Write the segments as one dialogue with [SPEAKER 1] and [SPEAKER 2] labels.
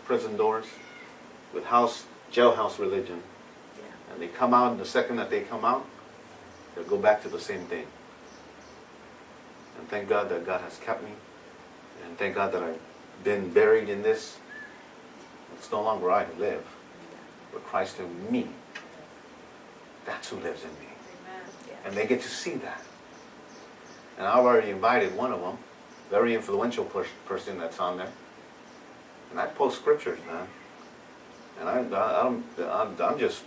[SPEAKER 1] prison doors with jailhouse religion.
[SPEAKER 2] Yeah.
[SPEAKER 1] And they come out, and the second that they come out, they'll go back to the same thing. And thank God that God has kept me. And thank God that I've been buried in this. It's no longer I who live, but Christ in me. That's who lives in me. And they get to see that. And I've already invited one of them, very influential person that's on there. And I post scriptures, man. And I'm just,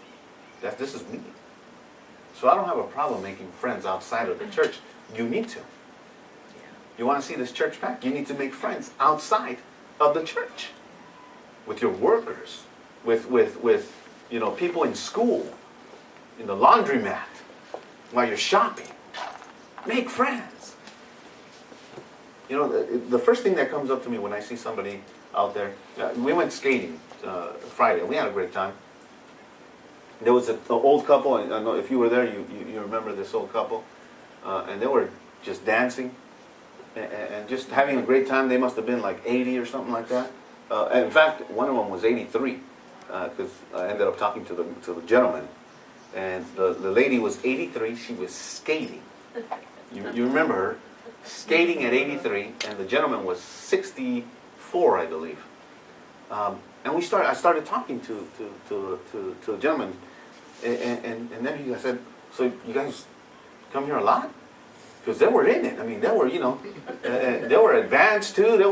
[SPEAKER 1] this is me. So I don't have a problem making friends outside of the church. You need to. You want to see this church packed? You need to make friends outside of the church. With your workers, with people in school, in the laundromat, while you're shopping. Make friends. The first thing that comes up to me when I see somebody out there, we went skating Friday. We had a great time. There was an old couple, I know if you were there, you remember this old couple, and they were just dancing and just having a great time. They must have been like 80 or something like that. In fact, one of them was 83, because I ended up talking to the gentleman, and the lady was 83. She was skating. You remember her skating at 83, and the gentleman was 64, I believe. And I started talking to the gentleman, and then I said, "So you guys come here a lot?" Because they were in it. I mean, they were, they were advanced too. They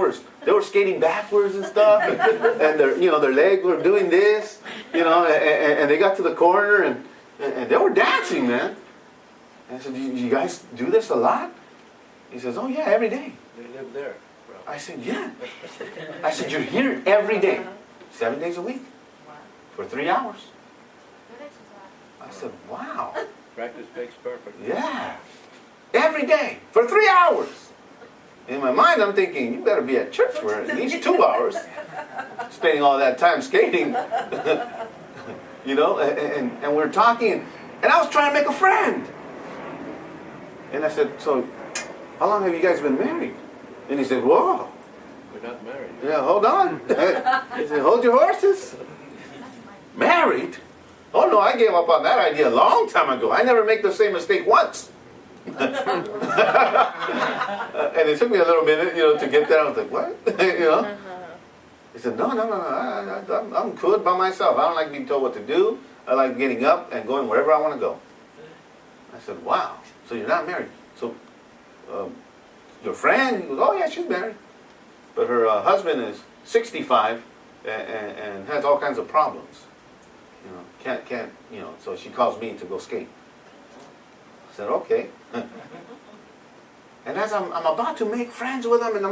[SPEAKER 1] were skating backwards and stuff, and their legs were doing this, and they got to the corner and they were dancing, man. And I said, "You guys do this a lot?" He says, "Oh yeah, every day."
[SPEAKER 3] They live there.
[SPEAKER 1] I said, "Yeah." I said, "You're here every day, 7 days a week, for 3 hours." I said, "Wow."
[SPEAKER 3] Practice makes perfect.
[SPEAKER 1] Yeah. Every day, for 3 hours. In my mind, I'm thinking, you better be at church for at least 2 hours. Spending all that time skating. And we're talking, and I was trying to make a friend. And I said, "So, how long have you guys been married?" And he said, "Whoa."
[SPEAKER 3] We're not married.
[SPEAKER 1] Yeah, hold on. He said, "Hold your horses." Married? Oh no, I gave up on that idea a long time ago. I never make the same mistake once. And it took me a little minute, to get there. I was like, "What?" He said, No, I'm good by myself. I don't like being told what to do. I like getting up and going wherever I want to go. I said, "Wow, so you're not married. So, your friend?" He goes, "Oh yeah, she's married. But her husband is 65 and has all kinds of problems. Can't, so she calls me to go skate." I said, "Okay." And as I'm about to make friends with him, and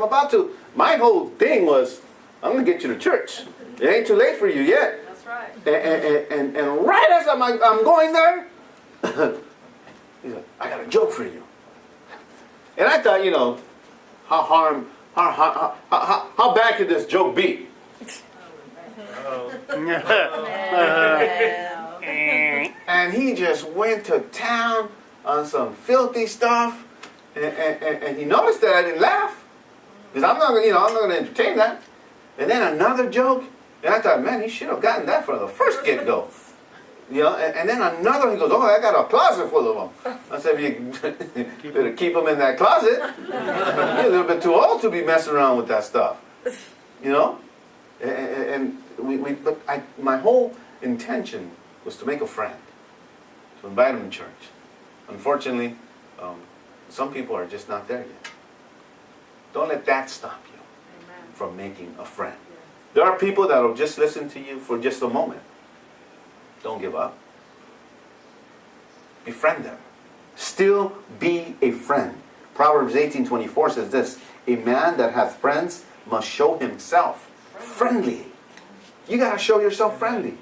[SPEAKER 1] my whole thing was, I'm going to get you to church. It ain't too late for you yet.
[SPEAKER 2] That's right.
[SPEAKER 1] And right as I'm going there, he's like, "I got a joke for you." And I thought, how bad could this joke be? And he just went to town on some filthy stuff, and he noticed that I didn't laugh, because I'm not going to entertain that. And then another joke, and I thought, man, he should have gotten that from the first get-go. And then another, he goes, "Oh, I got a closet full of them." I said, "You better keep them in that closet. You're a little bit too old to be messing around with that stuff." And my whole intention was to make a friend, to invite him to church. Unfortunately, some people are just not there yet. Don't let that stop you from making a friend. There are people that will just listen to you for just a moment. Don't give up. Befriend them. Still be a friend. Proverbs 18:24 says this: "A man that hath friends must show himself friendly." You got to show yourself friendly.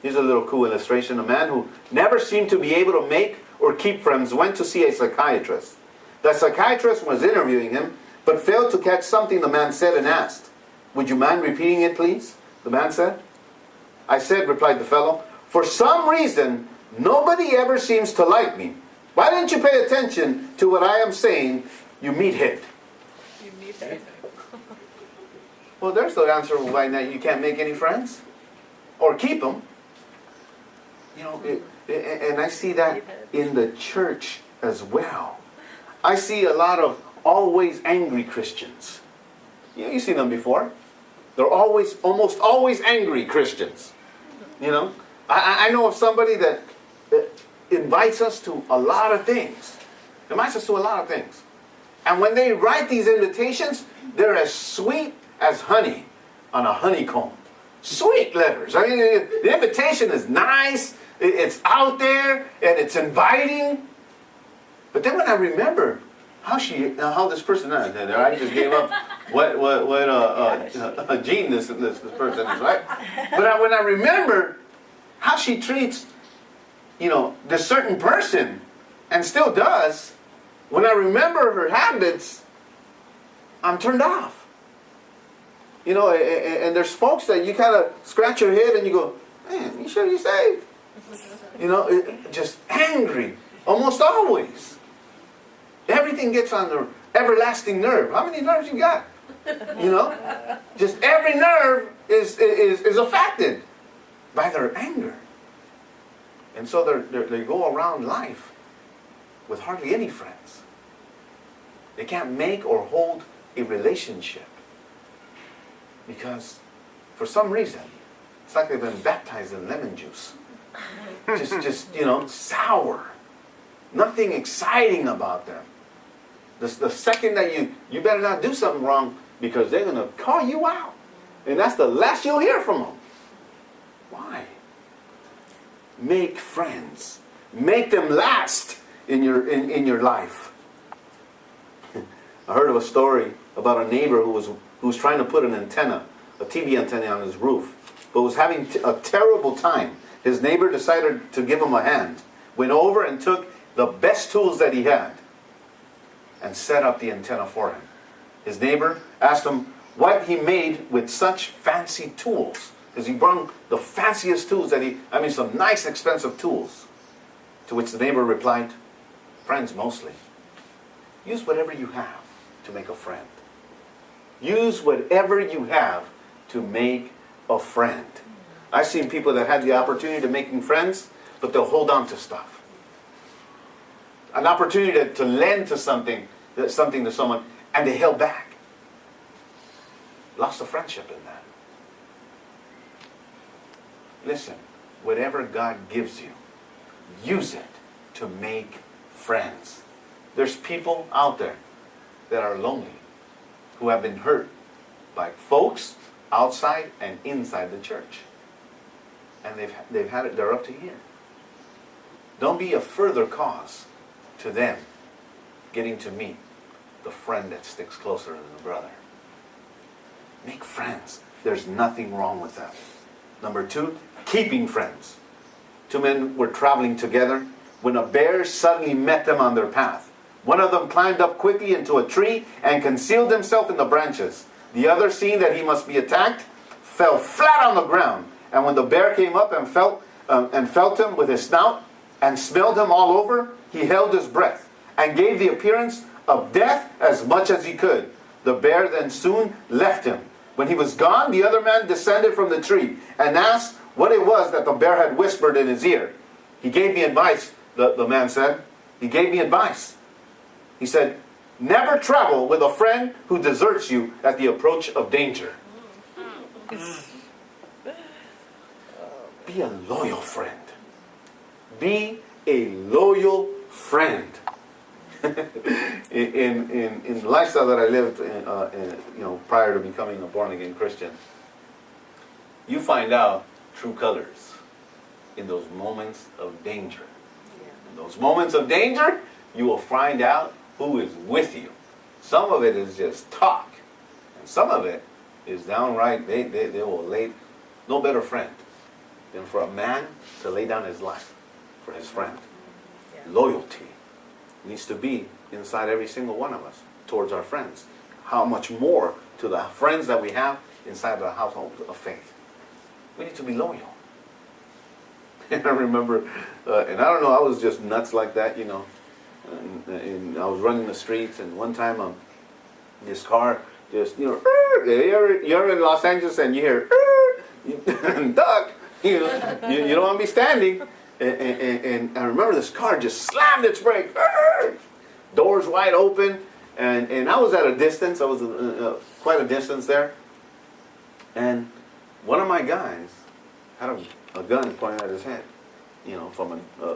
[SPEAKER 1] Here's a little cool illustration. A man who never seemed to be able to make or keep friends went to see a psychiatrist. The psychiatrist was interviewing him, but failed to catch something the man said and asked. "Would you mind repeating it, please?" the man said. "I said," replied the fellow, "for some reason, nobody ever seems to like me. Why didn't you pay attention to what I am saying, you meathead?"
[SPEAKER 2] You need that.
[SPEAKER 1] Well, there's the answer why now you can't make any friends or keep them. You know, and I see that in the church as well. I see a lot of always angry Christians. You've seen them before. They're almost always angry Christians. You know, I know of somebody that invites us to a lot of things. Invites us to a lot of things. And when they write these invitations, they're as sweet as honey on a honeycomb. Sweet letters. I mean, the invitation is nice, it's out there, and it's inviting. But then when I remember how this person is, I just gave up what a gene this person is, right? But when I remember how she treats, you know, this certain person, and still does, when I remember her habits, I'm turned off. You know, and there's folks that you kind of scratch your head and you go, man, you sure you saved? You know, just angry, almost always. Everything gets on the everlasting nerve. How many nerves you got? You know, just every nerve is affected by their anger. And so they go around life with hardly any friends. They can't make or hold a relationship because for some reason it's like they've been baptized in lemon juice. Just you know, sour. Nothing exciting about them. The second that you better not do something wrong because they're going to call you out. And that's the last you'll hear from them. Why? Make friends. Make them last in your life. I heard of a story about a neighbor who was trying to put an antenna, a TV antenna on his roof, but was having a terrible time. His neighbor decided to give him a hand. Went over and took the best tools that he had and set up the antenna for him. His neighbor asked him what he made with such fancy tools. Because he brought the fanciest tools some nice expensive tools. To which the neighbor replied, friends mostly. Use whatever you have to make a friend. Use whatever you have to make a friend. I've seen people that had the opportunity to making friends, but they'll hold on to stuff. An opportunity to lend to something to someone, and they held back. Lost a friendship in that. Listen, whatever God gives you, use it to make friends. There's people out there that are lonely, who have been hurt by folks outside and inside the church. And they've had it, they're up to here. Don't be a further cause to them getting to meet the friend that sticks closer than a brother. Make friends. There's nothing wrong with that. Number 2, keeping friends. 2 men were traveling together when a bear suddenly met them on their path. One of them climbed up quickly into a tree and concealed himself in the branches. The other, seeing that he must be attacked, fell flat on the ground. And when the bear came up and felt him with his snout and smelled him all over, he held his breath and gave the appearance of death as much as he could. The bear then soon left him. When he was gone, the other man descended from the tree and asked what it was that the bear had whispered in his ear. He gave me advice, the man said. He gave me advice. He said, never travel with a friend who deserts you at the approach of danger. Be a loyal friend. Be a loyal friend. in the lifestyle that I lived prior to becoming a born-again Christian, you find out true colors in those moments of danger. In those moments of danger, you will find out who is with you. Some of it is just talk, and some of it is downright, they will lay, no better friend than for a man to lay down his life for his friend. Loyalty needs to be inside every single one of us towards our friends. How much more to the friends that we have inside the household of faith. We need to be loyal. And I remember, and I don't know, I was just nuts like that, and I was running the streets, and one time this car just, you're in Los Angeles and you hear, duck, you don't want to be standing. And I remember this car just slammed its brake, doors wide open, and I was at a distance, I was quite a distance there, and one of my guys had a gun pointed at his head, from a